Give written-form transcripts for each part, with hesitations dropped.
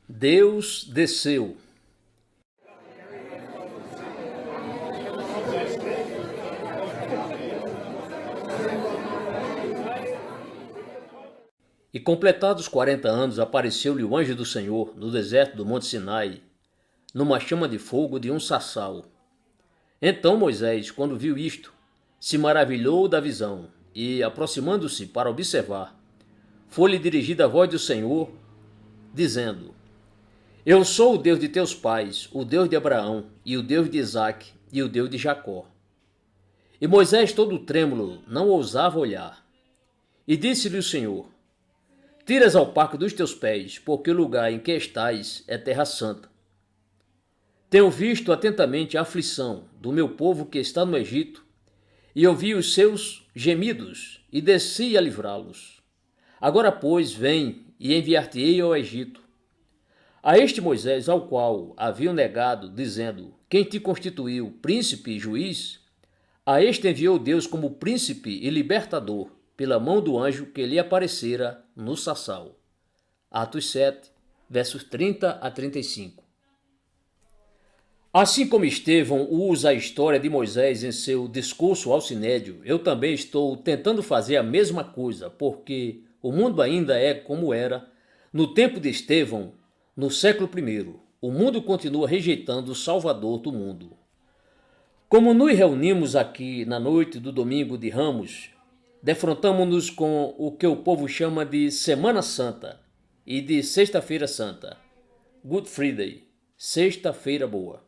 Deus desceu. E completados 40 anos, apareceu-lhe o anjo do Senhor no deserto do Monte Sinai, numa chama de fogo de um sarçal. Então Moisés, quando viu isto, se maravilhou da visão e, aproximando-se para observar, foi-lhe dirigida a voz do Senhor, dizendo: Eu sou o Deus de teus pais, o Deus de Abraão, e o Deus de Isaque, e o Deus de Jacó. E Moisés, todo trêmulo, não ousava olhar. E disse-lhe o Senhor: Tira as alpacas dos teus pés, porque o lugar em que estás é terra santa. Tenho visto atentamente a aflição do meu povo que está no Egito, e ouvi os seus gemidos, e desci a livrá-los. Agora, pois, vem, e enviar-te-ei ao Egito. A este Moisés, ao qual haviam negado, dizendo: Quem te constituiu príncipe e juiz? A este enviou Deus como príncipe e libertador, pela mão do anjo que lhe aparecera no sarçal. Atos 7, versos 30 a 35. Assim como Estevão usa a história de Moisés em seu discurso ao Sinédrio, eu também estou tentando fazer a mesma coisa, porque o mundo ainda é como era no tempo de Estevão, no século I. O mundo continua rejeitando o Salvador do mundo. Como nos reunimos aqui na noite do domingo de Ramos, defrontamos-nos com o que o povo chama de Semana Santa e de Sexta-feira Santa, Good Friday, Sexta-feira Boa.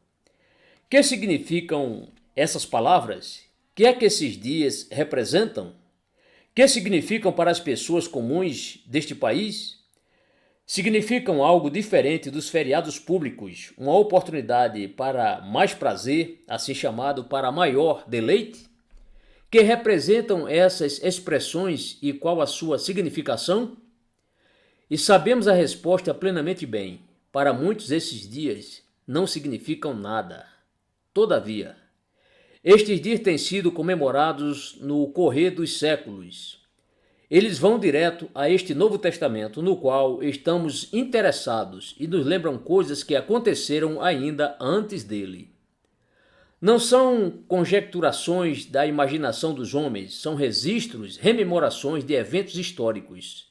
Que significam essas palavras? Que é que esses dias representam? Que significam para as pessoas comuns deste país? Significam algo diferente dos feriados públicos, uma oportunidade para mais prazer, assim chamado para maior deleite? Que representam essas expressões e qual a sua significação? E sabemos a resposta plenamente bem. Para muitos esses dias não significam nada. Todavia, estes dias têm sido comemorados no correr dos séculos. Eles vão direto a este Novo Testamento, no qual estamos interessados e nos lembram coisas que aconteceram ainda antes dele. Não são conjecturações da imaginação dos homens, são registros, rememorações de eventos históricos.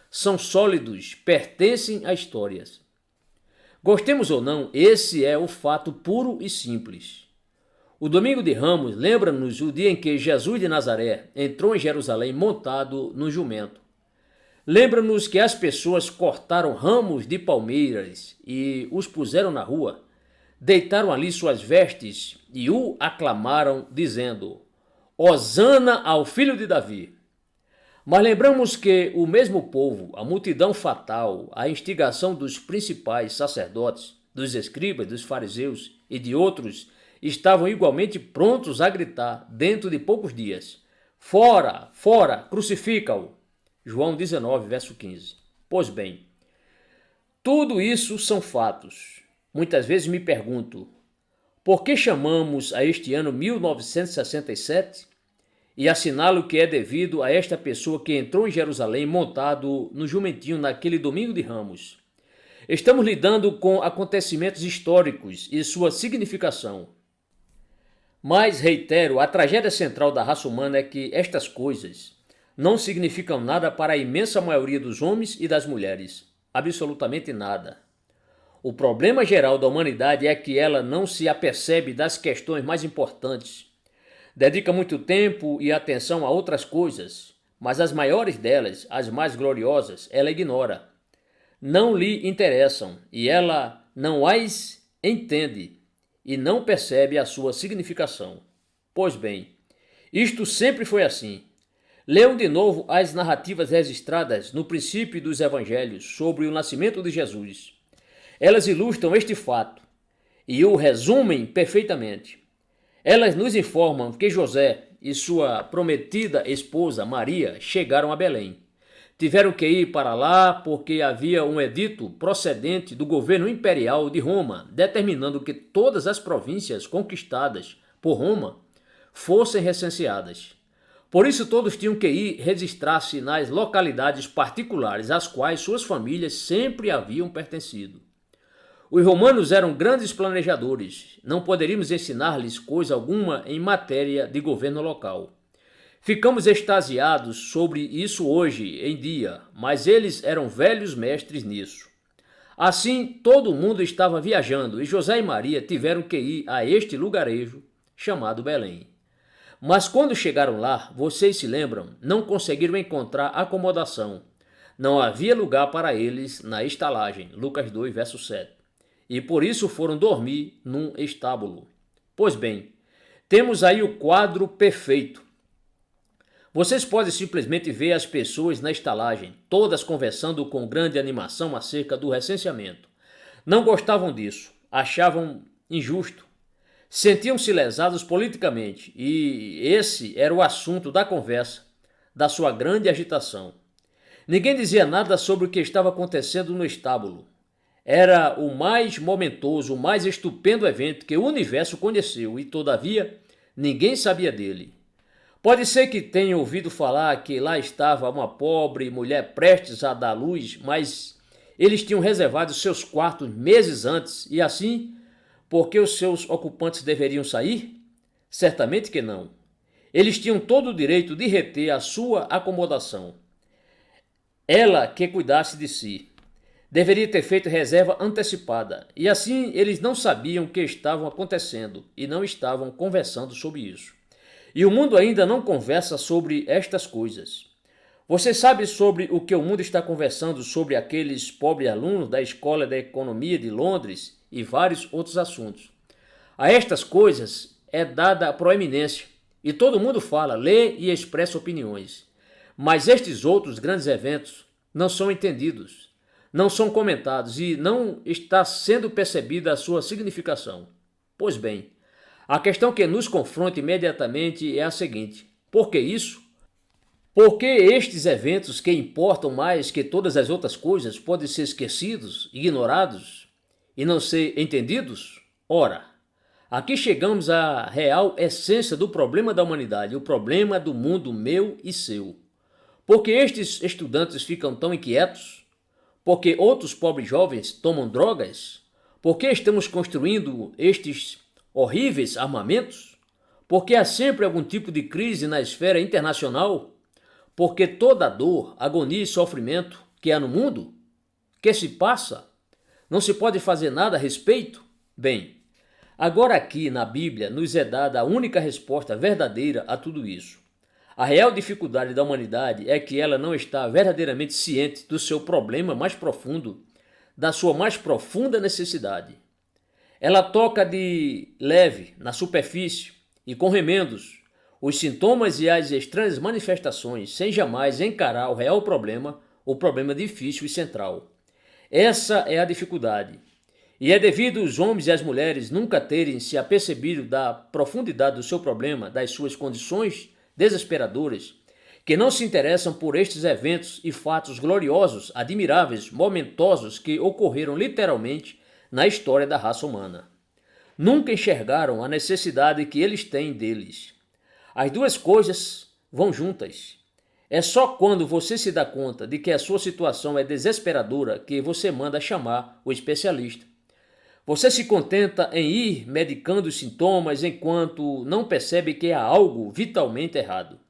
São sólidos, pertencem a histórias. Gostemos ou não, esse é o fato puro e simples. O domingo de Ramos lembra-nos o dia em que Jesus de Nazaré entrou em Jerusalém montado no jumento. Lembra-nos que as pessoas cortaram ramos de palmeiras e os puseram na rua, deitaram ali suas vestes e o aclamaram, dizendo: Hosana ao filho de Davi. Mas lembramos que o mesmo povo, a multidão fatal, a instigação dos principais sacerdotes, dos escribas, dos fariseus e de outros, estavam igualmente prontos a gritar dentro de poucos dias: Fora, fora, crucifica-o. João 19, verso 15. Pois bem, tudo isso são fatos. Muitas vezes me pergunto, por que chamamos a este ano 1967? E assinalo que é devido a esta pessoa que entrou em Jerusalém montado no jumentinho naquele domingo de Ramos. Estamos lidando com acontecimentos históricos e sua significação. Mas, reitero, a tragédia central da raça humana é que estas coisas não significam nada para a imensa maioria dos homens e das mulheres. Absolutamente nada. O problema geral da humanidade é que ela não se apercebe das questões mais importantes. Dedica muito tempo e atenção a outras coisas, mas as maiores delas, as mais gloriosas, ela ignora. Não lhe interessam e ela não as entende e não percebe a sua significação. Pois bem, isto sempre foi assim. Leiam de novo as narrativas registradas no princípio dos evangelhos sobre o nascimento de Jesus. Elas ilustram este fato e o resumem perfeitamente. Elas nos informam que José e sua prometida esposa Maria chegaram a Belém. Tiveram que ir para lá porque havia um edito procedente do governo imperial de Roma, determinando que todas as províncias conquistadas por Roma fossem recenseadas. Por isso todos tinham que ir registrar-se nas localidades particulares às quais suas famílias sempre haviam pertencido. Os romanos eram grandes planejadores. Não poderíamos ensinar-lhes coisa alguma em matéria de governo local. Ficamos extasiados sobre isso hoje em dia, mas eles eram velhos mestres nisso. Assim, todo mundo estava viajando e José e Maria tiveram que ir a este lugarejo chamado Belém. Mas quando chegaram lá, vocês se lembram, não conseguiram encontrar acomodação. Não havia lugar para eles na estalagem. Lucas 2, verso 7. E por isso foram dormir num estábulo. Pois bem, temos aí o quadro perfeito. Vocês podem simplesmente ver as pessoas na estalagem, todas conversando com grande animação acerca do recenseamento. Não gostavam disso, achavam injusto, sentiam-se lesados politicamente e esse era o assunto da conversa, da sua grande agitação. Ninguém dizia nada sobre o que estava acontecendo no estábulo. Era o mais momentoso, o mais estupendo evento que o universo conheceu e, todavia, ninguém sabia dele. Pode ser que tenha ouvido falar que lá estava uma pobre mulher prestes a dar luz, mas eles tinham reservado seus quartos meses antes e assim, porque os seus ocupantes deveriam sair? Certamente que não. Eles tinham todo o direito de reter a sua acomodação. Ela que cuidasse de si. Deveria ter feito reserva antecipada, e assim eles não sabiam o que estava acontecendo e não estavam conversando sobre isso. E o mundo ainda não conversa sobre estas coisas. Você sabe sobre o que o mundo está conversando sobre aqueles pobres alunos da Escola da Economia de Londres e vários outros assuntos. A estas coisas é dada a proeminência, e todo mundo fala, lê e expressa opiniões. Mas estes outros grandes eventos não são entendidos, não são comentados e não está sendo percebida a sua significação. Pois bem, a questão que nos confronta imediatamente é a seguinte: por que isso? Por que estes eventos que importam mais que todas as outras coisas podem ser esquecidos, ignorados e não ser entendidos? Ora, aqui chegamos à real essência do problema da humanidade, o problema do mundo meu e seu. Por que estes estudantes ficam tão inquietos? Por que outros pobres jovens tomam drogas? Por que estamos construindo estes horríveis armamentos? Porque há sempre algum tipo de crise na esfera internacional? Porque toda dor, agonia e sofrimento que há no mundo, que se passa, não se pode fazer nada a respeito? Bem, agora aqui na Bíblia nos é dada a única resposta verdadeira a tudo isso. A real dificuldade da humanidade é que ela não está verdadeiramente ciente do seu problema mais profundo, da sua mais profunda necessidade. Ela toca de leve, na superfície e com remendos, os sintomas e as estranhas manifestações, sem jamais encarar o real problema, o problema difícil e central. Essa é a dificuldade. E é devido os homens e as mulheres nunca terem se apercebido da profundidade do seu problema, das suas condições desesperadoras, que não se interessam por estes eventos e fatos gloriosos, admiráveis, momentosos que ocorreram literalmente na história da raça humana. Nunca enxergaram a necessidade que eles têm deles. As duas coisas vão juntas. É só quando você se dá conta de que a sua situação é desesperadora que você manda chamar o especialista. Você se contenta em ir medicando os sintomas enquanto não percebe que há algo vitalmente errado.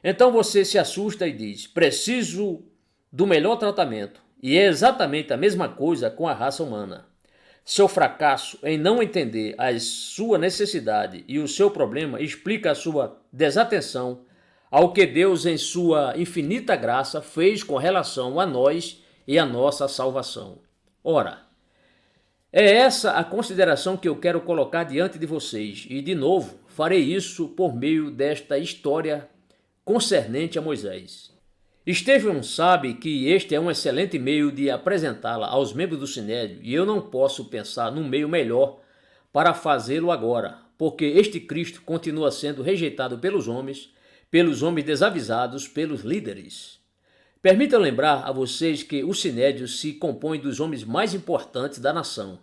Então você se assusta e diz: preciso do melhor tratamento. E é exatamente a mesma coisa com a raça humana. Seu fracasso em não entender a sua necessidade e o seu problema explica a sua desatenção ao que Deus, em sua infinita graça, fez com relação a nós e a nossa salvação. Ora, é essa a consideração que eu quero colocar diante de vocês, e de novo farei isso por meio desta história concernente a Moisés. Estevão sabe que este é um excelente meio de apresentá-la aos membros do Sinédrio, e eu não posso pensar num meio melhor para fazê-lo agora, porque este Cristo continua sendo rejeitado pelos homens desavisados, pelos líderes. Permitam lembrar a vocês que o Sinédrio se compõe dos homens mais importantes da nação.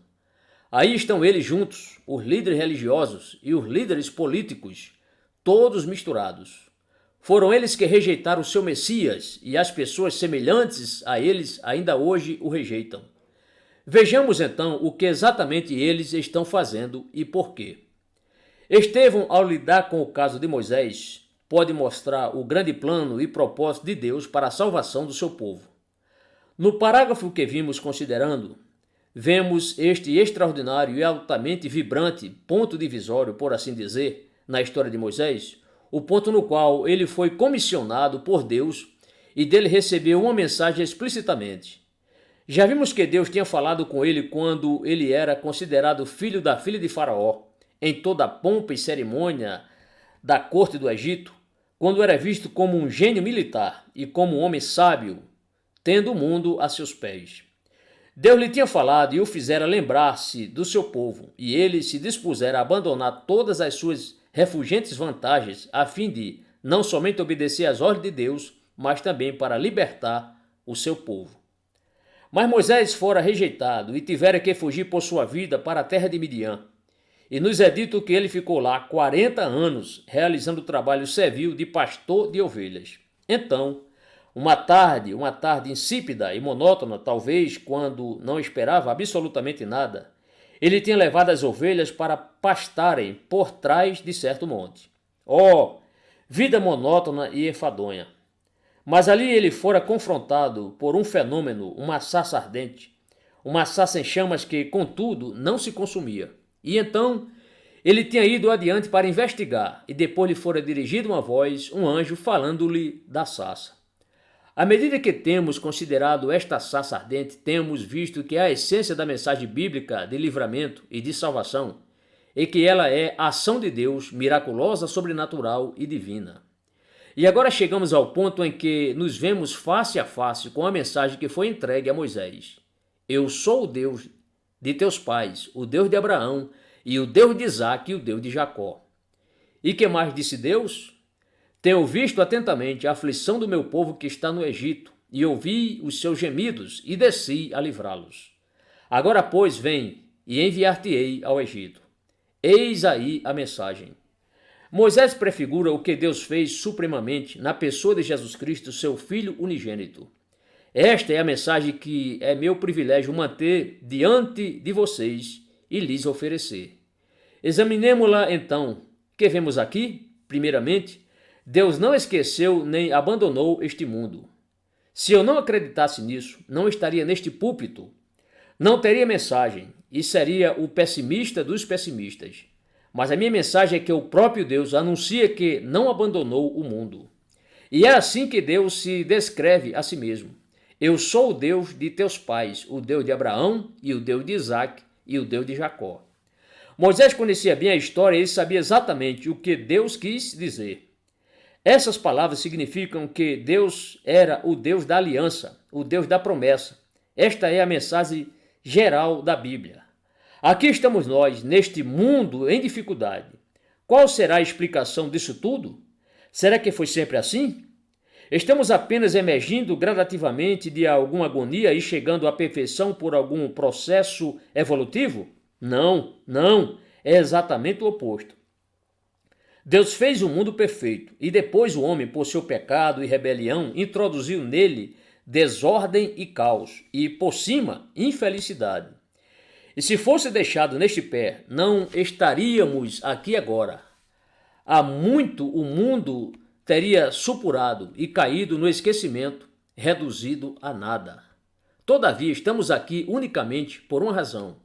Aí estão eles juntos, os líderes religiosos e os líderes políticos, todos misturados. Foram eles que rejeitaram o seu Messias e as pessoas semelhantes a eles ainda hoje o rejeitam. Vejamos então o que exatamente eles estão fazendo e por quê. Estevão, ao lidar com o caso de Moisés, pode mostrar o grande plano e propósito de Deus para a salvação do seu povo. No parágrafo que vimos considerando, vemos este extraordinário e altamente vibrante ponto divisório, por assim dizer, na história de Moisés, o ponto no qual ele foi comissionado por Deus e dele recebeu uma mensagem explicitamente. Já vimos que Deus tinha falado com ele quando ele era considerado filho da filha de Faraó, em toda a pompa e cerimônia da corte do Egito, quando era visto como um gênio militar e como um homem sábio, tendo o mundo a seus pés. Deus lhe tinha falado e o fizera lembrar-se do seu povo, e ele se dispusera a abandonar todas as suas refulgentes vantagens, a fim de não somente obedecer às ordens de Deus, mas também para libertar o seu povo. Mas Moisés fora rejeitado e tivera que fugir por sua vida para a terra de Midian. E nos é dito que ele ficou lá 40 anos, realizando o trabalho servil de pastor de ovelhas. Então, uma tarde insípida e monótona, talvez quando não esperava absolutamente nada, ele tinha levado as ovelhas para pastarem por trás de certo monte. Oh, vida monótona e enfadonha! Mas ali ele fora confrontado por um fenômeno, uma sarça ardente, uma sarça em chamas que, contudo, não se consumia. E então ele tinha ido adiante para investigar, e depois lhe fora dirigida uma voz, um anjo, falando-lhe da sarça. À medida que temos considerado esta sarça ardente, temos visto que a essência da mensagem bíblica de livramento e de salvação é que ela é a ação de Deus miraculosa, sobrenatural e divina. E agora chegamos ao ponto em que nos vemos face a face com a mensagem que foi entregue a Moisés. Eu sou o Deus de teus pais, o Deus de Abraão, e o Deus de Isaque e o Deus de Jacó. E que mais disse Deus? Tenho visto atentamente a aflição do meu povo que está no Egito, e ouvi os seus gemidos, e desci a livrá-los. Agora, pois, vem, e enviar-te-ei ao Egito. Eis aí a mensagem. Moisés prefigura o que Deus fez supremamente na pessoa de Jesus Cristo, seu Filho unigênito. Esta é a mensagem que é meu privilégio manter diante de vocês e lhes oferecer. Examinemo-la então. Que vemos aqui? Primeiramente, Deus não esqueceu nem abandonou este mundo. Se eu não acreditasse nisso, não estaria neste púlpito, não teria mensagem e seria o pessimista dos pessimistas. Mas a minha mensagem é que o próprio Deus anuncia que não abandonou o mundo. E é assim que Deus se descreve a si mesmo. Eu sou o Deus de teus pais, o Deus de Abraão e o Deus de Isaque e o Deus de Jacó. Moisés conhecia bem a história e ele sabia exatamente o que Deus quis dizer. Essas palavras significam que Deus era o Deus da aliança, o Deus da promessa. Esta é a mensagem geral da Bíblia. Aqui estamos nós, neste mundo em dificuldade. Qual será a explicação disso tudo? Será que foi sempre assim? Estamos apenas emergindo gradativamente de alguma agonia e chegando à perfeição por algum processo evolutivo? Não, é exatamente o oposto. Deus fez o mundo perfeito e depois o homem, por seu pecado e rebelião, introduziu nele desordem e caos e, por cima, infelicidade. E se fosse deixado neste pé, não estaríamos aqui agora. Há muito o mundo teria supurado e caído no esquecimento, reduzido a nada. Todavia, estamos aqui unicamente por uma razão.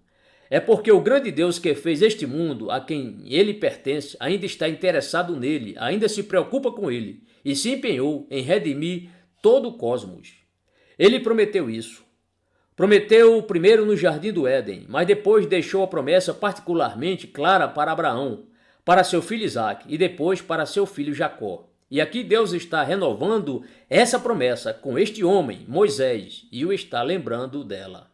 É porque o grande Deus que fez este mundo, a quem ele pertence, ainda está interessado nele, ainda se preocupa com ele e se empenhou em redimir todo o cosmos. Ele prometeu isso. Prometeu primeiro no Jardim do Éden, mas depois deixou a promessa particularmente clara para Abraão, para seu filho Isaque e depois para seu filho Jacó. E aqui Deus está renovando essa promessa com este homem, Moisés, e o está lembrando dela.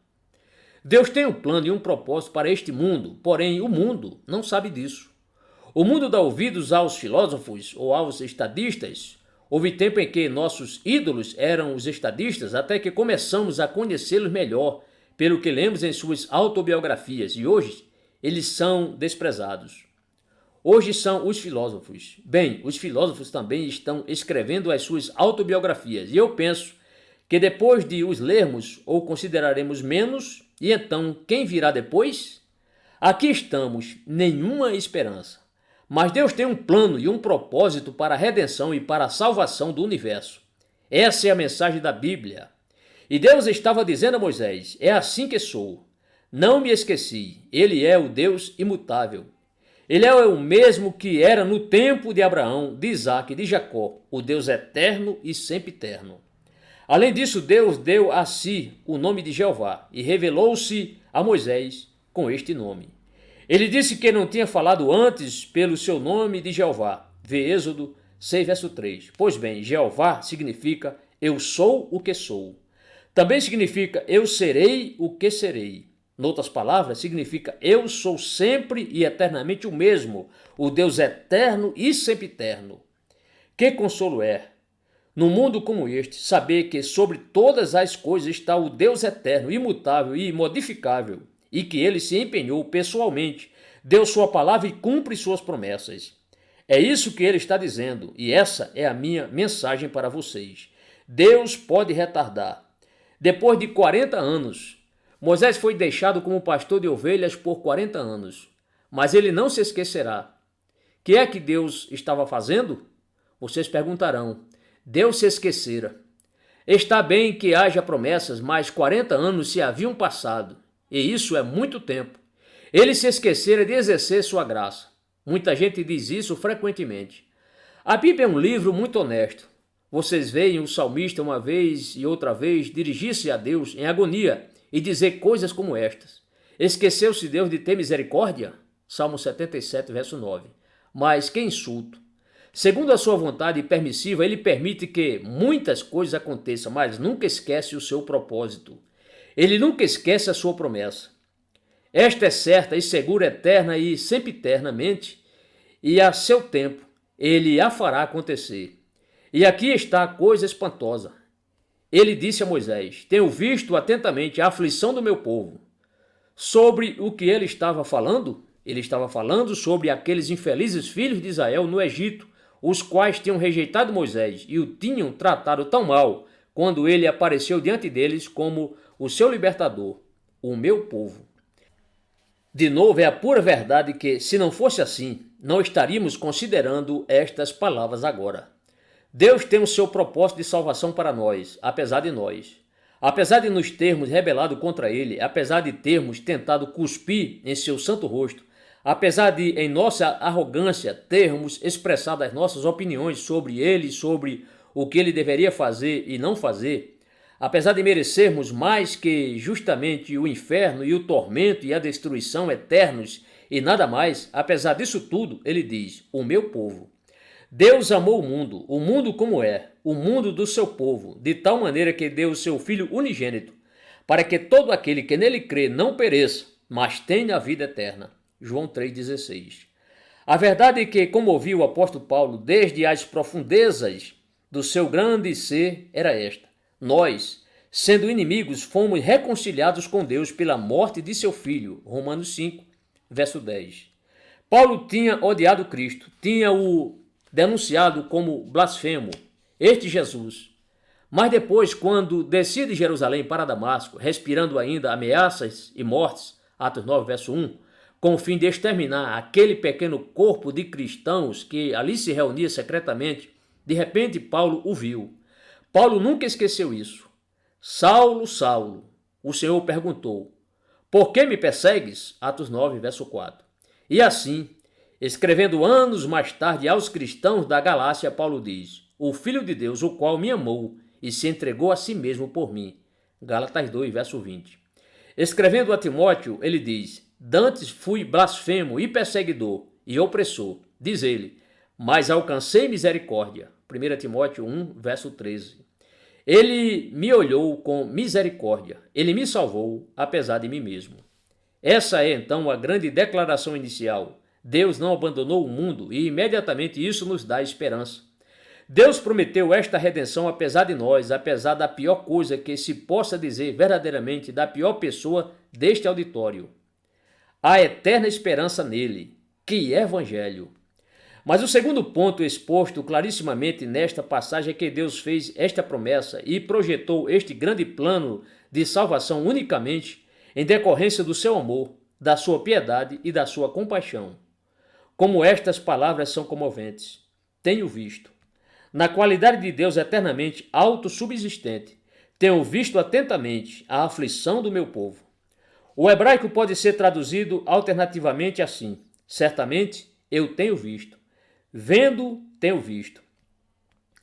Deus tem um plano e um propósito para este mundo, porém o mundo não sabe disso. O mundo dá ouvidos aos filósofos ou aos estadistas. Houve tempo em que nossos ídolos eram os estadistas, até que começamos a conhecê-los melhor pelo que lemos em suas autobiografias, e hoje eles são desprezados. Hoje são os filósofos. Bem, os filósofos também estão escrevendo as suas autobiografias, e eu penso que depois de os lermos, ou consideraremos menos, E então, quem virá depois? Aqui estamos, nenhuma esperança. Mas Deus tem um plano e um propósito para a redenção e para a salvação do universo. Essa é a mensagem da Bíblia. E Deus estava dizendo a Moisés: é assim que sou. Não me esqueci, ele é o Deus imutável. Ele é o mesmo que era no tempo de Abraão, de Isaque e de Jacó, o Deus eterno e sempre eterno. Além disso, Deus deu a si o nome de Jeová e revelou-se a Moisés com este nome. Ele disse que não tinha falado antes pelo seu nome de Jeová. Vê Êxodo 6, verso 3. Pois bem, Jeová significa eu sou o que sou. Também significa eu serei o que serei. Noutras palavras, significa eu sou sempre e eternamente o mesmo, o Deus eterno e sempre eterno. Que consolo é, num mundo como este, saber que sobre todas as coisas está o Deus eterno, imutável e imodificável, e que ele se empenhou pessoalmente, deu sua palavra e cumpre suas promessas. É isso que ele está dizendo, e essa é a minha mensagem para vocês. Deus pode retardar. Depois de 40 anos, Moisés foi deixado como pastor de ovelhas por 40 anos, mas ele não se esquecerá. O que é que Deus estava fazendo? Vocês perguntarão. Deus se esquecera. Está bem que haja promessas, mas 40 anos se haviam passado, e isso é muito tempo. Ele se esquecera de exercer sua graça. Muita gente diz isso frequentemente. A Bíblia é um livro muito honesto. Vocês veem o salmista uma vez e outra vez dirigir-se a Deus em agonia e dizer coisas como estas. Esqueceu-se Deus de ter misericórdia? Salmo 77, verso 9. Mas que insulto! Segundo a sua vontade permissiva, ele permite que muitas coisas aconteçam, mas nunca esquece o seu propósito. Ele nunca esquece a sua promessa. Esta é certa e segura, eterna e sempre eternamente, e a seu tempo ele a fará acontecer. E aqui está a coisa espantosa. Ele disse a Moisés: tenho visto atentamente a aflição do meu povo. Sobre o que ele estava falando? Ele estava falando sobre aqueles infelizes filhos de Israel no Egito, os quais tinham rejeitado Moisés e o tinham tratado tão mal quando ele apareceu diante deles como o seu libertador, o meu povo. De novo, é a pura verdade que, se não fosse assim, não estaríamos considerando estas palavras agora. Deus tem o seu propósito de salvação para nós, apesar de nós. Apesar de nos termos rebelado contra ele, apesar de termos tentado cuspir em seu santo rosto, apesar de, em nossa arrogância, termos expressado as nossas opiniões sobre ele, sobre o que ele deveria fazer e não fazer, apesar de merecermos mais que justamente o inferno e o tormento e a destruição eternos e nada mais, apesar disso tudo, ele diz: o meu povo. Deus amou o mundo como é, o mundo do seu povo, de tal maneira que deu o seu Filho unigênito, para que todo aquele que nele crê não pereça, mas tenha a vida eterna. João 3,16. A verdade é que, como ouviu o apóstolo Paulo desde as profundezas do seu grande ser, era esta: nós, sendo inimigos, fomos reconciliados com Deus pela morte de seu Filho. Romanos 5, verso 10. Paulo tinha odiado Cristo, tinha-o denunciado como blasfemo, este Jesus. Mas depois, quando descia de Jerusalém para Damasco, respirando ainda ameaças e mortes, Atos 9, verso 1, com o fim de exterminar aquele pequeno corpo de cristãos que ali se reunia secretamente, de repente Paulo o viu. Paulo nunca esqueceu isso. Saulo, Saulo, o Senhor perguntou: por que me persegues? Atos 9, verso 4. E assim, escrevendo anos mais tarde aos cristãos da Galácia, Paulo diz: o Filho de Deus, o qual me amou e se entregou a si mesmo por mim. Gálatas 2, verso 20. Escrevendo a Timóteo, ele diz: dantes fui blasfemo e perseguidor e opressor, diz ele, mas alcancei misericórdia. 1 Timóteo 1, verso 13. Ele me olhou com misericórdia, ele me salvou, apesar de mim mesmo. Essa é então a grande declaração inicial. Deus não abandonou o mundo e imediatamente isso nos dá esperança. Deus prometeu esta redenção apesar de nós, apesar da pior coisa que se possa dizer verdadeiramente da pior pessoa deste auditório. Há eterna esperança nele. Que evangelho! Mas o segundo ponto exposto clarissimamente nesta passagem é que Deus fez esta promessa e projetou este grande plano de salvação unicamente em decorrência do seu amor, da sua piedade e da sua compaixão. Como estas palavras são comoventes. Tenho visto. Na qualidade de Deus eternamente autossubsistente, tenho visto atentamente a aflição do meu povo. O hebraico pode ser traduzido alternativamente assim: certamente eu tenho visto. Vendo, tenho visto.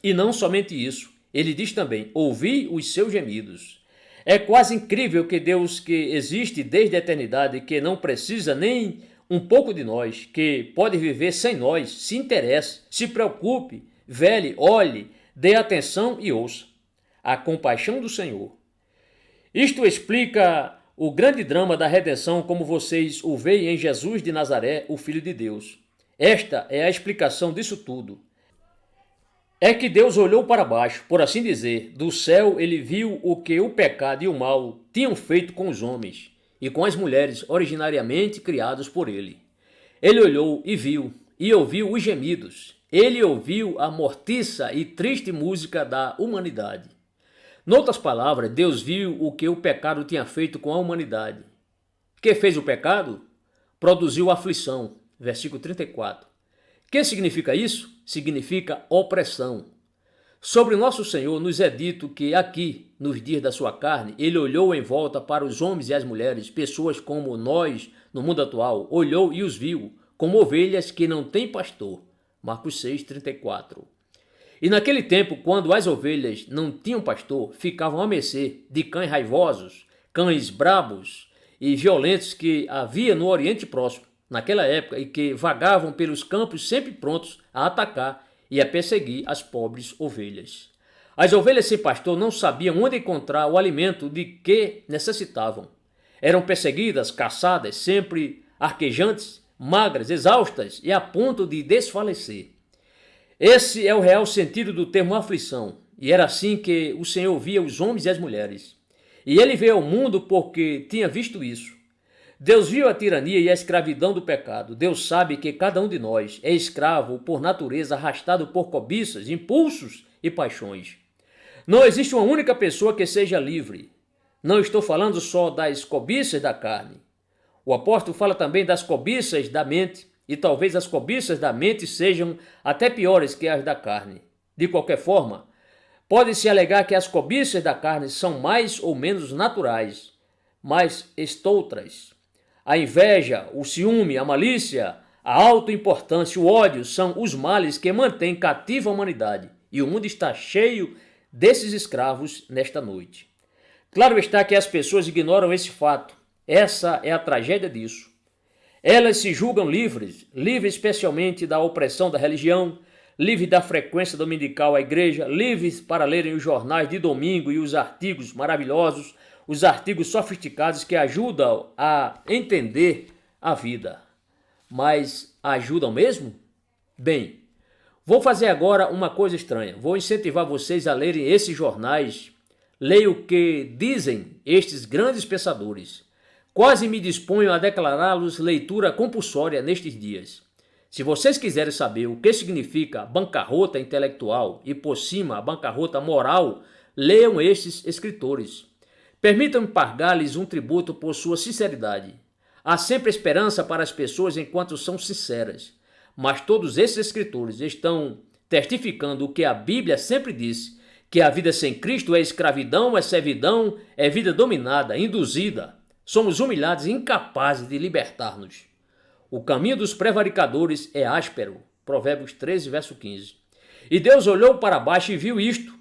E não somente isso, ele diz também: ouvi os seus gemidos. É quase incrível que Deus, que existe desde a eternidade, que não precisa nem um pouco de nós, que pode viver sem nós, se interesse, se preocupe, vele, olhe, dê atenção e ouça. A compaixão do Senhor. Isto explica o grande drama da redenção, como vocês o veem em Jesus de Nazaré, o Filho de Deus. Esta é a explicação disso tudo. É que Deus olhou para baixo, por assim dizer, do céu ele viu o que o pecado e o mal tinham feito com os homens e com as mulheres originariamente criados por ele. Ele olhou e viu, e ouviu os gemidos. Ele ouviu a mortiça e triste música da humanidade. Noutras palavras, Deus viu o que o pecado tinha feito com a humanidade. O que fez o pecado? Produziu aflição. Versículo 34. O que significa isso? Significa opressão. Sobre nosso Senhor nos é dito que aqui, nos dias da sua carne, ele olhou em volta para os homens e as mulheres, pessoas como nós no mundo atual, olhou e os viu, como ovelhas que não têm pastor. Marcos 6:34. E naquele tempo, quando as ovelhas não tinham pastor, ficavam à mercê de cães raivosos, cães brabos e violentos que havia no Oriente Próximo, naquela época, e que vagavam pelos campos sempre prontos a atacar e a perseguir as pobres ovelhas. As ovelhas sem pastor não sabiam onde encontrar o alimento de que necessitavam. Eram perseguidas, caçadas, sempre arquejantes, magras, exaustas e a ponto de desfalecer. Esse é o real sentido do termo aflição, e era assim que o Senhor via os homens e as mulheres. E ele veio ao mundo porque tinha visto isso. Deus viu a tirania e a escravidão do pecado. Deus sabe que cada um de nós é escravo por natureza, arrastado por cobiças, impulsos e paixões. Não existe uma única pessoa que seja livre. Não estou falando só das cobiças da carne. O apóstolo fala também das cobiças da mente, e talvez as cobiças da mente sejam até piores que as da carne. De qualquer forma, pode-se alegar que as cobiças da carne são mais ou menos naturais, mais estoutras. A inveja, o ciúme, a malícia, a autoimportância, o ódio são os males que mantêm cativa a humanidade, e o mundo está cheio desses escravos nesta noite. Claro está que as pessoas ignoram esse fato. Essa é a tragédia disso. Elas se julgam livres, livres especialmente da opressão da religião, livres da frequência dominical à igreja, livres para lerem os jornais de domingo e os artigos maravilhosos, os artigos sofisticados que ajudam a entender a vida. Mas ajudam mesmo? Bem, vou fazer agora uma coisa estranha. Vou incentivar vocês a lerem esses jornais. Leiam o que dizem estes grandes pensadores. Quase me disponho a declará-los leitura compulsória nestes dias. Se vocês quiserem saber o que significa bancarrota intelectual e, por cima, a bancarrota moral, leiam estes escritores. Permitam-me pagar-lhes um tributo por sua sinceridade. Há sempre esperança para as pessoas enquanto são sinceras, mas todos esses escritores estão testificando o que a Bíblia sempre disse, que a vida sem Cristo é escravidão, é servidão, é vida dominada, induzida. Somos humilhados e incapazes de libertar-nos. O caminho dos prevaricadores é áspero. Provérbios 13, verso 15. E Deus olhou para baixo e viu isto.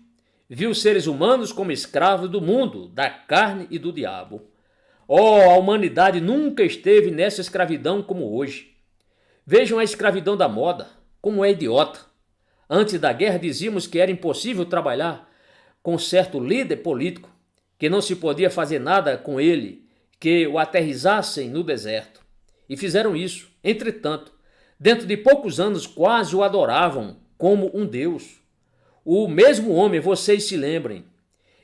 Viu os seres humanos como escravos do mundo, da carne e do diabo. Oh, a humanidade nunca esteve nessa escravidão como hoje. Vejam a escravidão da moda, como é idiota. Antes da guerra dizíamos que era impossível trabalhar com certo líder político, que não se podia fazer nada com ele, que o aterrissassem no deserto. E fizeram isso. Entretanto, dentro de poucos anos quase o adoravam como um deus. O mesmo homem, vocês se lembrem.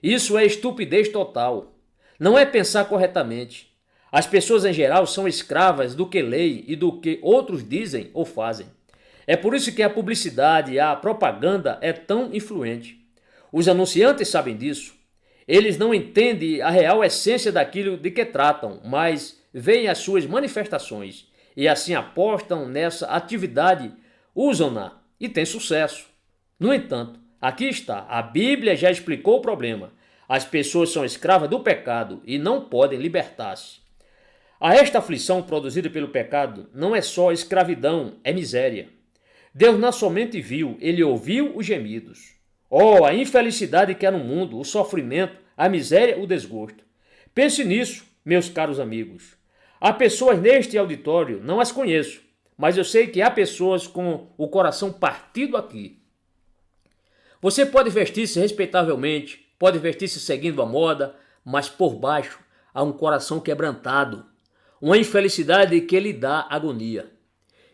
Isso é estupidez total. Não é pensar corretamente. As pessoas em geral são escravas do que leem e do que outros dizem ou fazem. É por isso que a publicidade, a propaganda é tão influente. Os anunciantes sabem disso. Eles não entendem a real essência daquilo de que tratam, mas veem as suas manifestações e assim apostam nessa atividade, usam-na e têm sucesso. No entanto, aqui está, a Bíblia já explicou o problema. As pessoas são escravas do pecado e não podem libertar-se. A esta aflição produzida pelo pecado não é só escravidão, é miséria. Deus não somente viu, ele ouviu os gemidos. Oh, a infelicidade que há no mundo, o sofrimento, a miséria, o desgosto. Pense nisso, meus caros amigos. Há pessoas neste auditório, não as conheço, mas eu sei que há pessoas com o coração partido aqui. Você pode vestir-se respeitavelmente, pode vestir-se seguindo a moda, mas por baixo há um coração quebrantado, uma infelicidade que lhe dá agonia.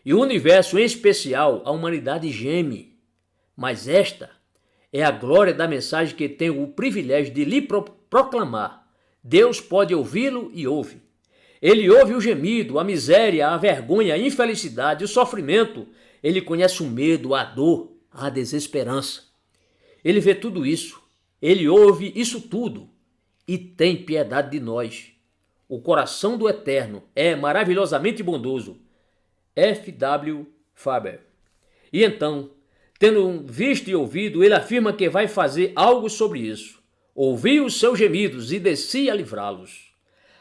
E o universo, em especial, a humanidade geme. Mas esta é a glória da mensagem que tenho o privilégio de lhe proclamar. Deus pode ouvi-lo e ouve. Ele ouve o gemido, a miséria, a vergonha, a infelicidade, o sofrimento. Ele conhece o medo, a dor, a desesperança. Ele vê tudo isso. Ele ouve isso tudo e tem piedade de nós. O coração do Eterno é maravilhosamente bondoso. F.W. Faber. E então, tendo visto e ouvido, ele afirma que vai fazer algo sobre isso. Ouvi os seus gemidos e desci a livrá-los.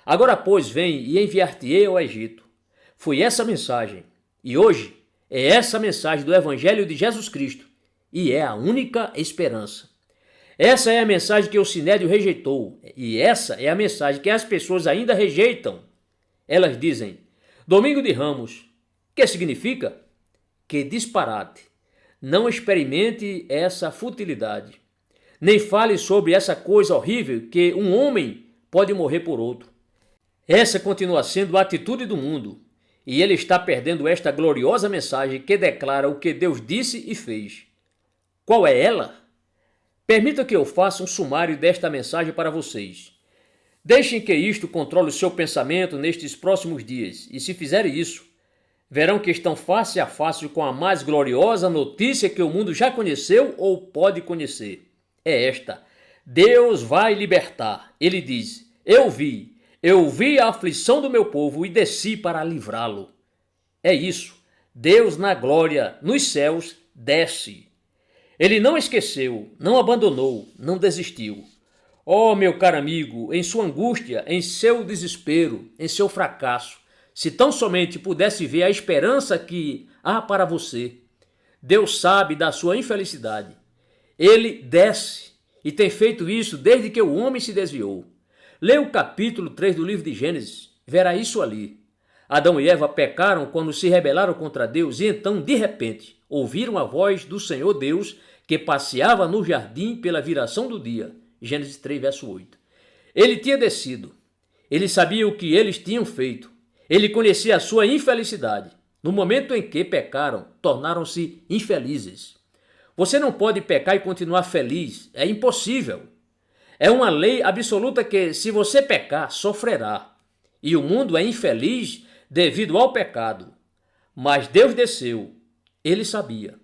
Agora, pois, vem e enviar-te-ei ao Egito. Foi essa mensagem. E hoje é essa mensagem do Evangelho de Jesus Cristo. E é a única esperança. Essa é a mensagem que o Sinédrio rejeitou. E essa é a mensagem que as pessoas ainda rejeitam. Elas dizem, Domingo de Ramos. Que significa? Que disparate. Não experimente essa futilidade. Nem fale sobre essa coisa horrível que um homem pode morrer por outro. Essa continua sendo a atitude do mundo. E ele está perdendo esta gloriosa mensagem que declara o que Deus disse e fez. Qual é ela? Permita que eu faça um sumário desta mensagem para vocês. Deixem que isto controle o seu pensamento nestes próximos dias. E se fizerem isso, verão que estão face a face com a mais gloriosa notícia que o mundo já conheceu ou pode conhecer. É esta. Deus vai libertar. Ele diz, eu vi a aflição do meu povo e desci para livrá-lo. É isso. Deus na glória, nos céus, desce. Ele não esqueceu, não abandonou, não desistiu. Oh, meu caro amigo, em sua angústia, em seu desespero, em seu fracasso, se tão somente pudesse ver a esperança que há para você. Deus sabe da sua infelicidade. Ele desce e tem feito isso desde que o homem se desviou. Leia o capítulo 3 do livro de Gênesis, verá isso ali. Adão e Eva pecaram quando se rebelaram contra Deus e então, de repente, ouviram a voz do Senhor Deus que passeava no jardim pela viração do dia. Gênesis 3, verso 8. Ele tinha descido. Ele sabia o que eles tinham feito. Ele conhecia a sua infelicidade. No momento em que pecaram, tornaram-se infelizes. Você não pode pecar e continuar feliz. É impossível. É uma lei absoluta que, se você pecar, sofrerá. E o mundo é infeliz devido ao pecado. Mas Deus desceu. Ele sabia.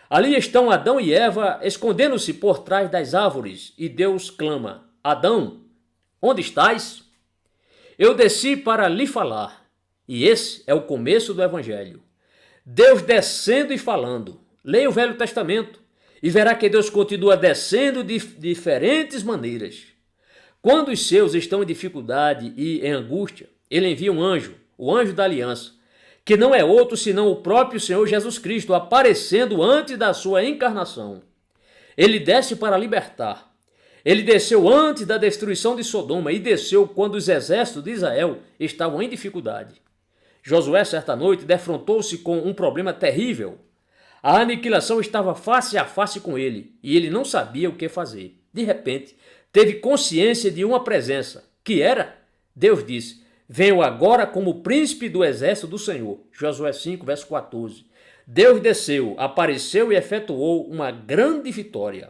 Ali estão Adão e Eva escondendo-se por trás das árvores. E Deus clama, Adão, onde estás? Eu desci para lhe falar. E esse é o começo do Evangelho. Deus descendo e falando. Leia o Velho Testamento e verá que Deus continua descendo de diferentes maneiras. Quando os seus estão em dificuldade e em angústia, ele envia um anjo, o anjo da aliança, que não é outro senão o próprio Senhor Jesus Cristo, aparecendo antes da sua encarnação. Ele desce para libertar. Ele desceu antes da destruição de Sodoma e desceu quando os exércitos de Israel estavam em dificuldade. Josué, certa noite, defrontou-se com um problema terrível. A aniquilação estava face a face com ele e ele não sabia o que fazer. De repente, teve consciência de uma presença, que era, Deus disse, venho agora como príncipe do exército do Senhor. Josué 5, verso 14. Deus desceu, apareceu e efetuou uma grande vitória.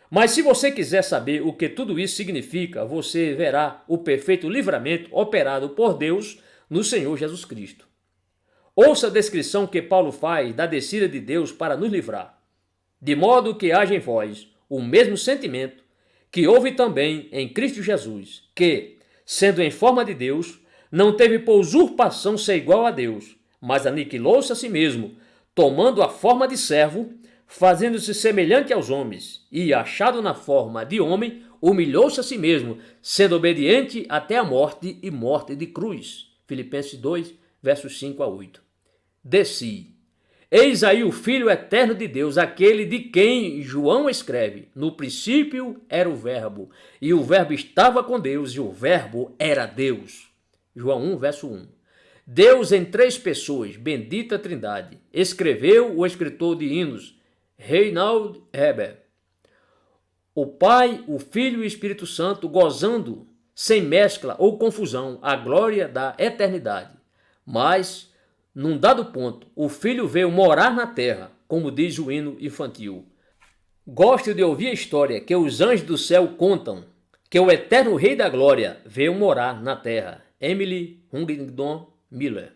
Mas se você quiser saber o que tudo isso significa, você verá o perfeito livramento operado por Deus no Senhor Jesus Cristo. Ouça a descrição que Paulo faz da descida de Deus para nos livrar. De modo que haja em vós o mesmo sentimento que houve também em Cristo Jesus, que, sendo em forma de Deus, não teve por usurpação ser igual a Deus, mas aniquilou-se a si mesmo, tomando a forma de servo, fazendo-se semelhante aos homens, e, achado na forma de homem, humilhou-se a si mesmo, sendo obediente até a morte e morte de cruz. Filipenses 2, versos 5 a 8. Desci. Eis aí o Filho eterno de Deus, aquele de quem João escreve: no princípio era o Verbo, e o Verbo estava com Deus, e o Verbo era Deus. João 1, verso 1. Deus em três pessoas, bendita Trindade, escreveu o escritor de hinos, Reinald Heber. O Pai, o Filho e o Espírito Santo gozando, sem mescla ou confusão, a glória da eternidade. Mas, num dado ponto, o Filho veio morar na terra, como diz o hino infantil. Gosto de ouvir a história que os anjos do céu contam, que o eterno Rei da Glória veio morar na terra. Emily Huntington Miller.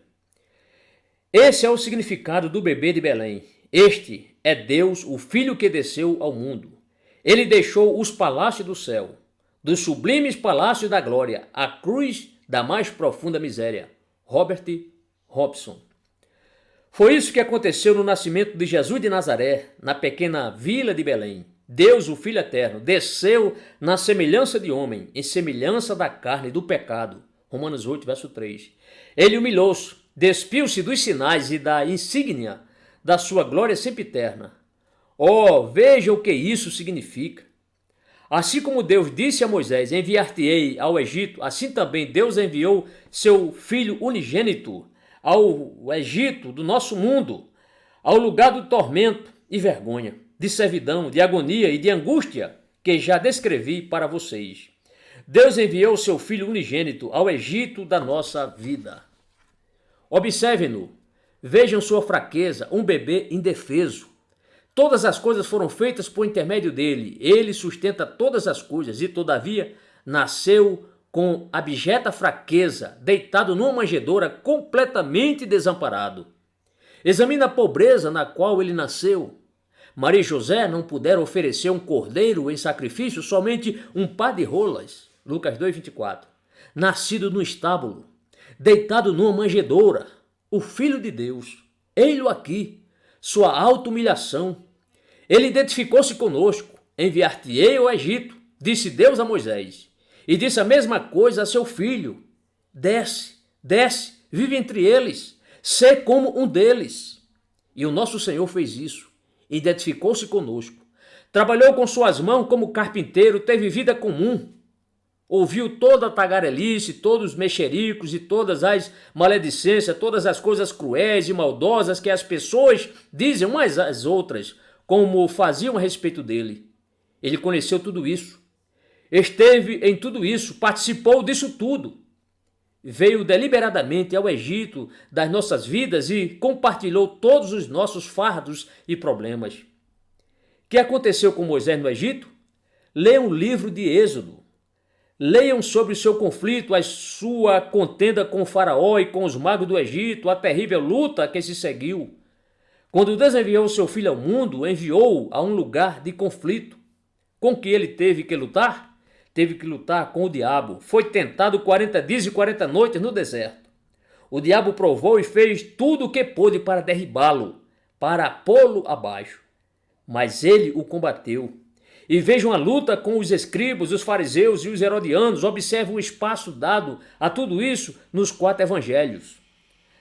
Esse é o significado do bebê de Belém. Este é Deus, o Filho que desceu ao mundo. Ele deixou os palácios do céu, dos sublimes palácios da glória, a cruz da mais profunda miséria. Robert Robson. Foi isso que aconteceu no nascimento de Jesus de Nazaré, na pequena vila de Belém. Deus, o Filho Eterno, desceu na semelhança de homem, em semelhança da carne e do pecado. Romanos 8, verso 3. Ele humilhou-se, despiu-se dos sinais e da insígnia da sua glória sempiterna. Oh, veja o que isso significa. Assim como Deus disse a Moisés, enviar-te-ei ao Egito, assim também Deus enviou seu Filho unigênito ao Egito do nosso mundo, ao lugar do tormento e vergonha, de servidão, de agonia e de angústia que já descrevi para vocês. Deus enviou seu Filho unigênito ao Egito da nossa vida. Observem-no, vejam sua fraqueza, um bebê indefeso. Todas as coisas foram feitas por intermédio dele. Ele sustenta todas as coisas e, todavia, nasceu com abjeta fraqueza, deitado numa manjedoura, completamente desamparado. Examina a pobreza na qual ele nasceu. Maria e José não puderam oferecer um cordeiro em sacrifício, somente um par de rolas. Lucas 2, 24. Nascido no estábulo, deitado numa manjedoura, o Filho de Deus, ei-lo aqui. Sua auto-humilhação. Ele identificou-se conosco. Enviar-te-ei ao Egito, disse Deus a Moisés. E disse a mesma coisa a seu filho. Desce, desce, vive entre eles, sê como um deles. E o nosso Senhor fez isso. Identificou-se conosco. Trabalhou com suas mãos como carpinteiro, teve vida comum. Ouviu toda a tagarelice, todos os mexericos e todas as maledicências, todas as coisas cruéis e maldosas que as pessoas dizem umas às outras, como faziam a respeito dele. Ele conheceu tudo isso. Esteve em tudo isso, participou disso tudo. Veio deliberadamente ao Egito das nossas vidas e compartilhou todos os nossos fardos e problemas. O que aconteceu com Moisés no Egito? Leia o livro de Êxodo. Leiam sobre o seu conflito, a sua contenda com o faraó e com os magos do Egito, a terrível luta que se seguiu. Quando Deus enviou o seu filho ao mundo, enviou-o a um lugar de conflito. Com que ele teve que lutar? Teve que lutar com o diabo. Foi tentado 40 dias e 40 noites no deserto. O diabo provou e fez tudo o que pôde para derribá-lo, para pô-lo abaixo. Mas ele o combateu. E vejam a luta com os escribas, os fariseus e os herodianos. Observe o espaço dado a tudo isso nos 4 evangelhos.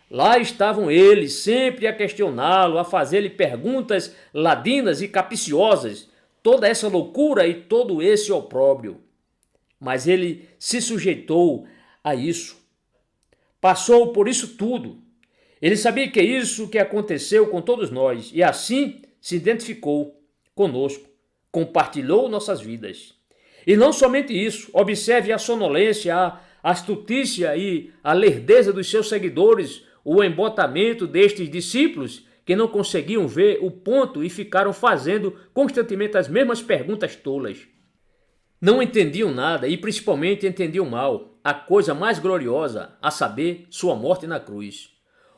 Lá estavam eles, sempre a questioná-lo, a fazer-lhe perguntas ladinas e capciosas. Toda essa loucura e todo esse opróbrio. Mas ele se sujeitou a isso. Passou por isso tudo. Ele sabia que é isso que aconteceu com todos nós. E assim se identificou conosco. Compartilhou nossas vidas. E não somente isso, observe a sonolência, a astutícia e a lerdeza dos seus seguidores, o embotamento destes discípulos que não conseguiam ver o ponto e ficaram fazendo constantemente as mesmas perguntas tolas. Não entendiam nada e principalmente entendiam mal a coisa mais gloriosa, a saber, sua morte na cruz.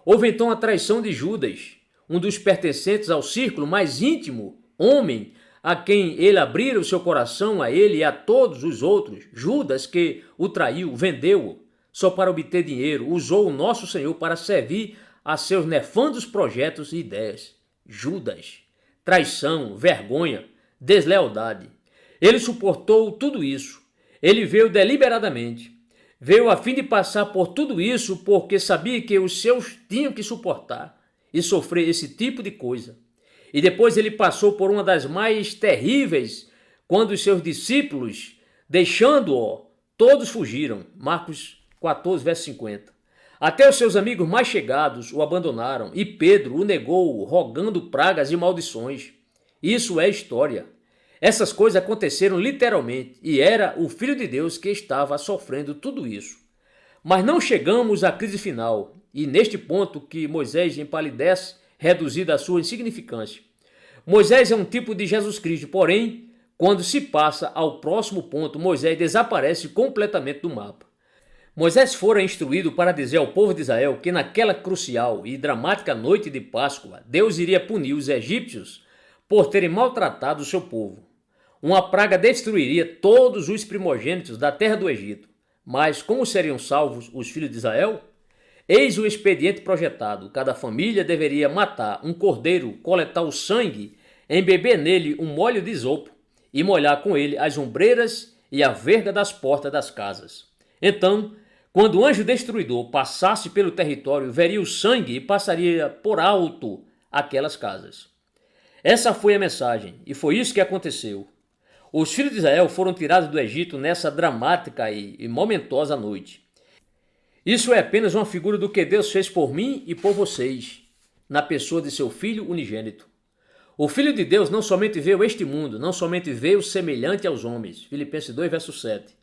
Houve então a traição de Judas, um dos pertencentes ao círculo mais íntimo, homem, a quem ele abrira o seu coração a ele e a todos os outros, Judas, que o traiu, vendeu-o, só para obter dinheiro, usou o nosso Senhor para servir a seus nefandos projetos e ideias. Judas, traição, vergonha, deslealdade. Ele suportou tudo isso. Ele veio deliberadamente. Veio a fim de passar por tudo isso porque sabia que os seus tinham que suportar e sofrer esse tipo de coisa. E depois ele passou por uma das mais terríveis, quando os seus discípulos, deixando-o, todos fugiram. Marcos 14, verso 50. Até os seus amigos mais chegados o abandonaram e Pedro o negou, rogando pragas e maldições. Isso é história. Essas coisas aconteceram literalmente e era o Filho de Deus que estava sofrendo tudo isso. Mas não chegamos à crise final e neste ponto que Moisés empalidece, reduzido à sua insignificância. Moisés é um tipo de Jesus Cristo, porém, quando se passa ao próximo ponto, Moisés desaparece completamente do mapa. Moisés fora instruído para dizer ao povo de Israel que naquela crucial e dramática noite de Páscoa, Deus iria punir os egípcios por terem maltratado o seu povo. Uma praga destruiria todos os primogênitos da terra do Egito. Mas como seriam salvos os filhos de Israel? Eis o expediente projetado. Cada família deveria matar um cordeiro, coletar o sangue, embeber nele um molho de isopo e molhar com ele as ombreiras e a verga das portas das casas. Então, quando o anjo destruidor passasse pelo território, veria o sangue e passaria por alto aquelas casas. Essa foi a mensagem e foi isso que aconteceu. Os filhos de Israel foram tirados do Egito nessa dramática e momentosa noite. Isso é apenas uma figura do que Deus fez por mim e por vocês, na pessoa de seu Filho unigênito. O Filho de Deus não somente veio a este mundo, não somente veio semelhante aos homens, Filipenses 2, verso 7.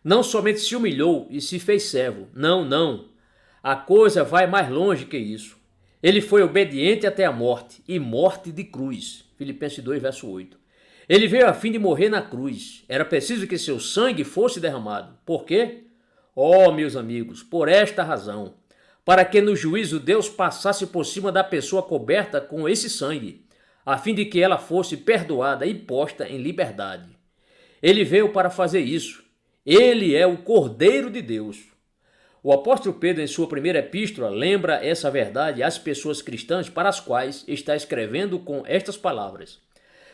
Não somente se humilhou e se fez servo, não. A coisa vai mais longe que isso. Ele foi obediente até a morte, e morte de cruz, Filipenses 2, verso 8. Ele veio a fim de morrer na cruz. Era preciso que seu sangue fosse derramado. Por quê? Oh, meus amigos, por esta razão, para que no juízo Deus passasse por cima da pessoa coberta com esse sangue, a fim de que ela fosse perdoada e posta em liberdade. Ele veio para fazer isso. Ele é o Cordeiro de Deus. O apóstolo Pedro, em sua primeira epístola, lembra essa verdade às pessoas cristãs para as quais está escrevendo com estas palavras.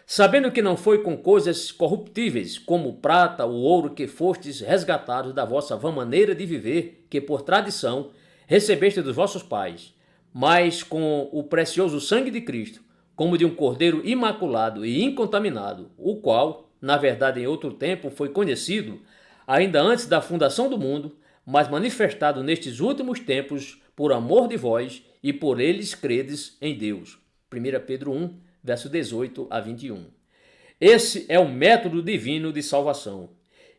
Sabendo que não foi com coisas corruptíveis, como prata ou ouro, que fostes resgatados da vossa vã maneira de viver, que por tradição recebeste dos vossos pais, mas com o precioso sangue de Cristo, como de um cordeiro imaculado e incontaminado, o qual, na verdade em outro tempo, foi conhecido, ainda antes da fundação do mundo, mas manifestado nestes últimos tempos por amor de vós e por eles credes em Deus. 1 Pedro 1, verso 18 a 21. Esse é o método divino de salvação.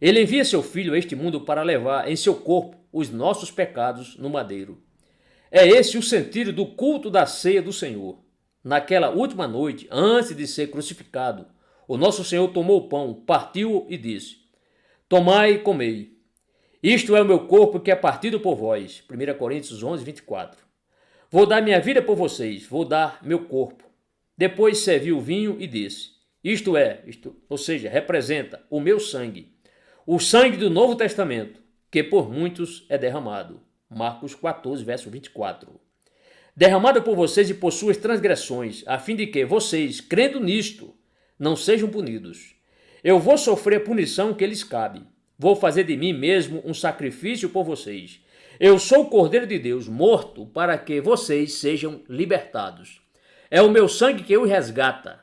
Ele envia seu Filho a este mundo para levar em seu corpo os nossos pecados no madeiro. É esse o sentido do culto da ceia do Senhor. Naquela última noite, antes de ser crucificado, o nosso Senhor tomou o pão, partiu-o e disse: Tomai e comei. Isto é o meu corpo que é partido por vós. 1 Coríntios 11, 24. Vou dar minha vida por vocês, vou dar meu corpo. Depois serviu o vinho e disse: ou seja, representa o meu sangue, o sangue do Novo Testamento, que por muitos é derramado. Marcos 14, verso 24. Derramado por vocês e por suas transgressões, a fim de que vocês, crendo nisto, não sejam punidos. Eu vou sofrer a punição que lhes cabe. Vou fazer de mim mesmo um sacrifício por vocês. Eu sou o Cordeiro de Deus, morto para que vocês sejam libertados. É o meu sangue que os resgata,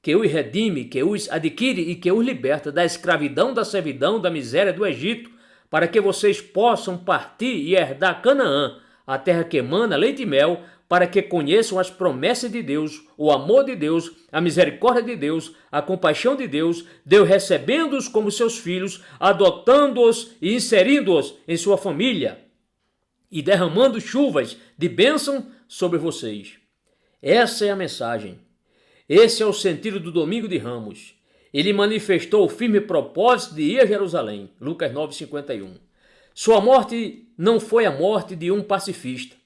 que os redime, que os adquire e que os liberta da escravidão, da servidão, da miséria do Egito, para que vocês possam partir e herdar Canaã, a terra que emana leite e mel, para que conheçam as promessas de Deus, o amor de Deus, a misericórdia de Deus, a compaixão de Deus, Deus recebendo-os como seus filhos, adotando-os e inserindo-os em sua família e derramando chuvas de bênção sobre vocês. Essa é a mensagem. Esse é o sentido do Domingo de Ramos. Ele manifestou o firme propósito de ir a Jerusalém. Lucas 9:51. Sua morte não foi a morte de um pacifista.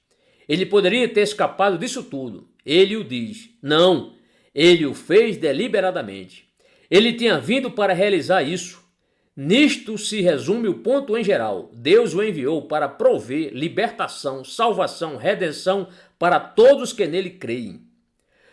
Ele poderia ter escapado disso tudo. Ele o diz. Não, ele o fez deliberadamente. Ele tinha vindo para realizar isso. Nisto se resume o ponto em geral. Deus o enviou para prover libertação, salvação, redenção para todos que nele creem.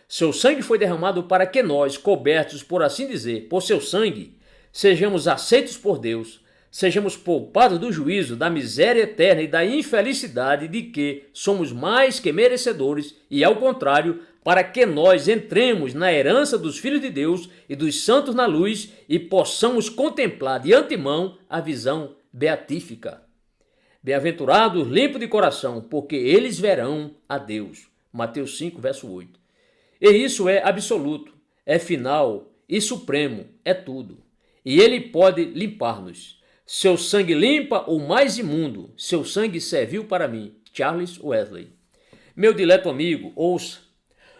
Seu sangue foi derramado para que nós, cobertos, por assim dizer, por seu sangue, sejamos aceitos por Deus, sejamos poupados do juízo, da miséria eterna e da infelicidade de que somos mais que merecedores e, ao contrário, para que nós entremos na herança dos filhos de Deus e dos santos na luz e possamos contemplar de antemão a visão beatífica. Bem-aventurados limpos de coração, porque eles verão a Deus. Mateus 5, verso 8. E isso é absoluto, é final e supremo, é tudo. E ele pode limpar-nos. Seu sangue limpa o mais imundo, seu sangue serviu para mim. Charles Wesley. Meu dileto amigo, ouça.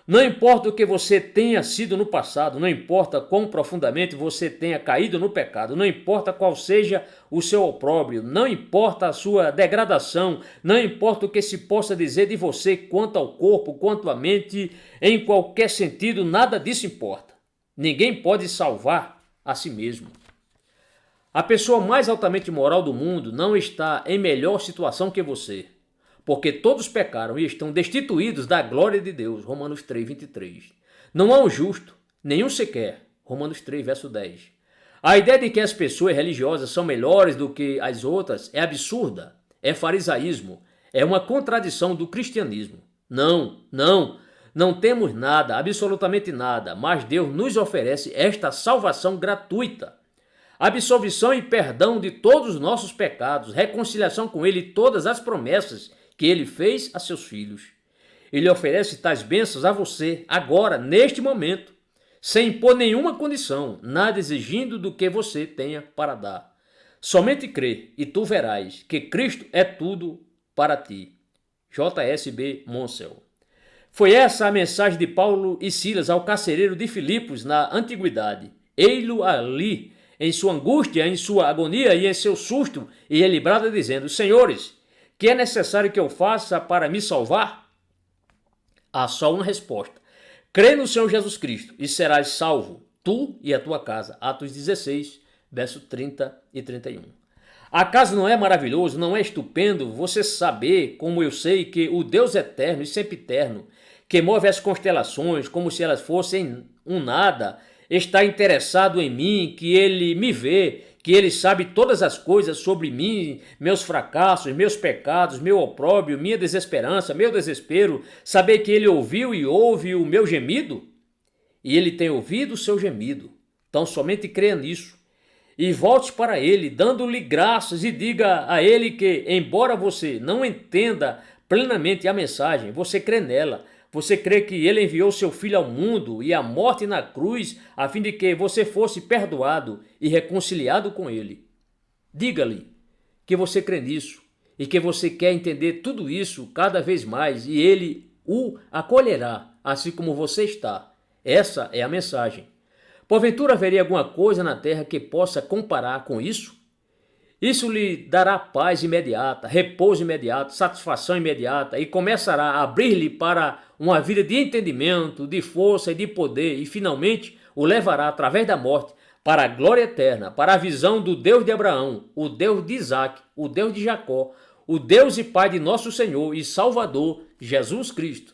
Não importa o que você tenha sido no passado, não importa quão profundamente você tenha caído no pecado, não importa qual seja o seu opróbrio, não importa a sua degradação, não importa o que se possa dizer de você quanto ao corpo, quanto à mente, em qualquer sentido, nada disso importa. Ninguém pode salvar a si mesmo. A pessoa mais altamente moral do mundo não está em melhor situação que você. Porque todos pecaram e estão destituídos da glória de Deus. Romanos 3, 23. Não há um justo, nenhum sequer. Romanos 3, verso 10. A ideia de que as pessoas religiosas são melhores do que as outras é absurda, é farisaísmo, é uma contradição do cristianismo. Não temos nada, absolutamente nada, mas Deus nos oferece esta salvação gratuita. Absolvição e perdão de todos os nossos pecados, reconciliação com Ele e todas as promessas que Ele fez a seus filhos. Ele oferece tais bênçãos a você, agora, neste momento, sem impor nenhuma condição, nada exigindo do que você tenha para dar. Somente crê e tu verás que Cristo é tudo para ti. J.S.B. Monsell. Foi essa a mensagem de Paulo e Silas ao carcereiro de Filipos na antiguidade. Ei-lo ali, em sua angústia, em sua agonia e em seu susto, e ele brada dizendo: Senhores, que é necessário que eu faça para me salvar? Há só uma resposta. Crê no Senhor Jesus Cristo e serás salvo, tu e a tua casa. Atos 16, verso 30 e 31. Acaso não é maravilhoso, não é estupendo você saber, como eu sei, que o Deus eterno e sempiterno, que move as constelações como se elas fossem um nada, está interessado em mim, que Ele me vê, que Ele sabe todas as coisas sobre mim, meus fracassos, meus pecados, meu opróbrio, minha desesperança, meu desespero, saber que Ele ouviu e ouve o meu gemido? E Ele tem ouvido o seu gemido. Então somente creia nisso. E volte para Ele, dando-lhe graças, e diga a Ele que, embora você não entenda plenamente a mensagem, você crê nela. Você crê que Ele enviou seu Filho ao mundo e a morte na cruz a fim de que você fosse perdoado e reconciliado com Ele. Diga-lhe que você crê nisso e que você quer entender tudo isso cada vez mais e Ele o acolherá, assim como você está. Essa é a mensagem. Porventura haveria alguma coisa na terra que possa comparar com isso? Isso lhe dará paz imediata, repouso imediato, satisfação imediata e começará a abrir-lhe para uma vida de entendimento, de força e de poder e finalmente o levará através da morte para a glória eterna, para a visão do Deus de Abraão, o Deus de Isaac, o Deus de Jacó, o Deus e Pai de nosso Senhor e Salvador Jesus Cristo.